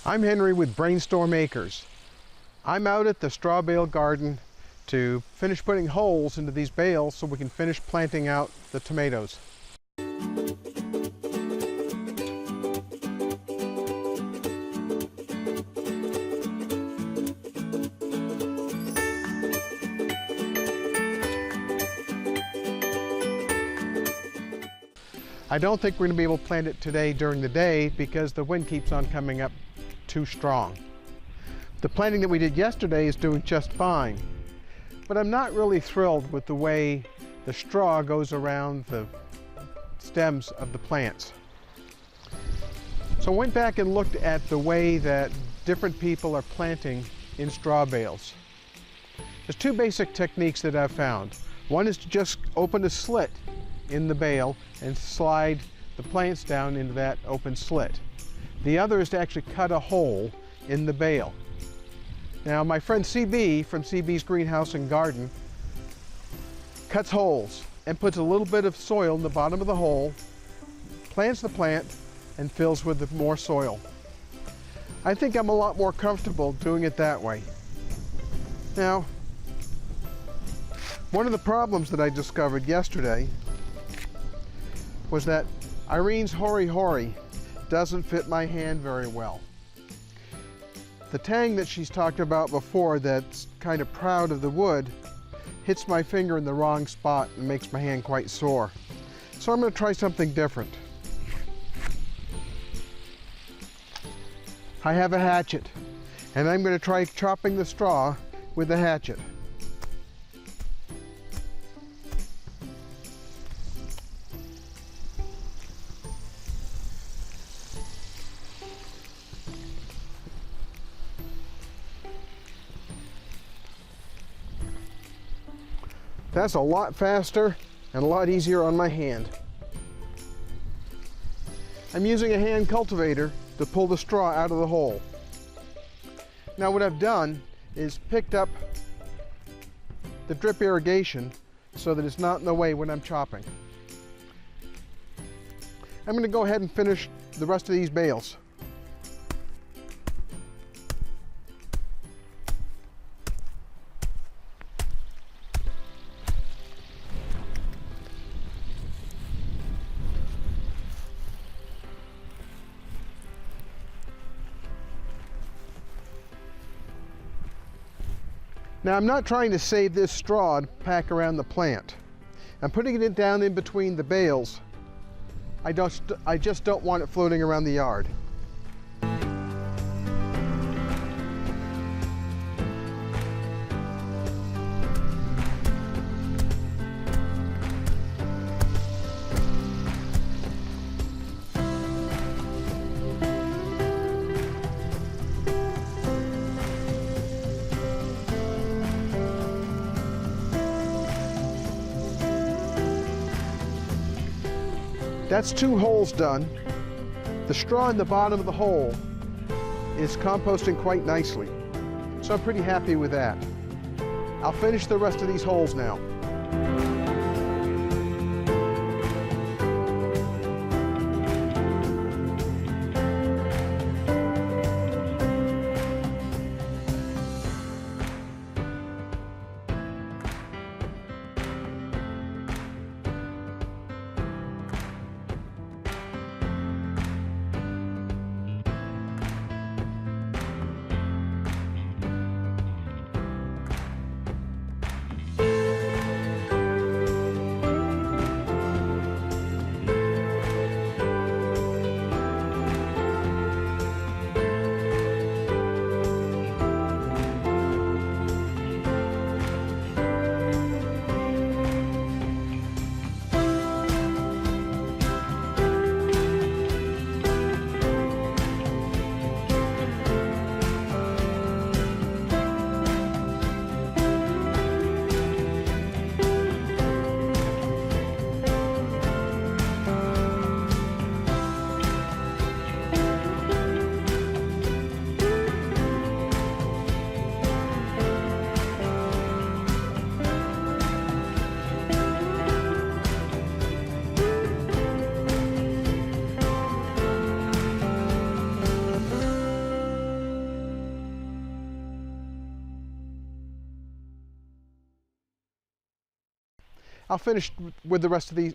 I'm Henry with BrainStorm Acres. I'm out at the straw bale garden to finish putting holes into these bales so we can finish planting out the tomatoes. I don't think we're going to be able to plant it today during the day because the wind keeps on coming up too strong. The planting that we did yesterday is doing just fine, but I'm not really thrilled with the way the straw goes around the stems of the plants. So I went back and looked at the way that different people are planting in straw bales. There's two basic techniques that I've found. One is to just open a slit in the bale and slide the plants down into that open slit. The other is to actually cut a hole in the bale. Now my friend CB from CB's Greenhouse and Garden cuts holes and puts a little bit of soil in the bottom of the hole, plants the plant, and fills with more soil. I think I'm a lot more comfortable doing it that way. Now, one of the problems that I discovered yesterday was that Irene's Hori Hori doesn't fit my hand very well. The tang that she's talked about before that's kind of proud of the wood hits my finger in the wrong spot and makes my hand quite sore. So I'm going to try something different. I have a hatchet and I'm going to try chopping the straw with the hatchet. That's a lot faster and a lot easier on my hand. I'm using a hand cultivator to pull the straw out of the hole. Now what I've done is picked up the drip irrigation so that it's not in the way when I'm chopping. I'm going to go ahead and finish the rest of these bales. Now I'm not trying to save this straw to pack around the plant. I'm putting it down in between the bales. I just don't want it floating around the yard. That's 2 holes done. The straw in the bottom of the hole is composting quite nicely, so I'm pretty happy with that. I'll finish the rest of these holes now. I'll finish with the rest of these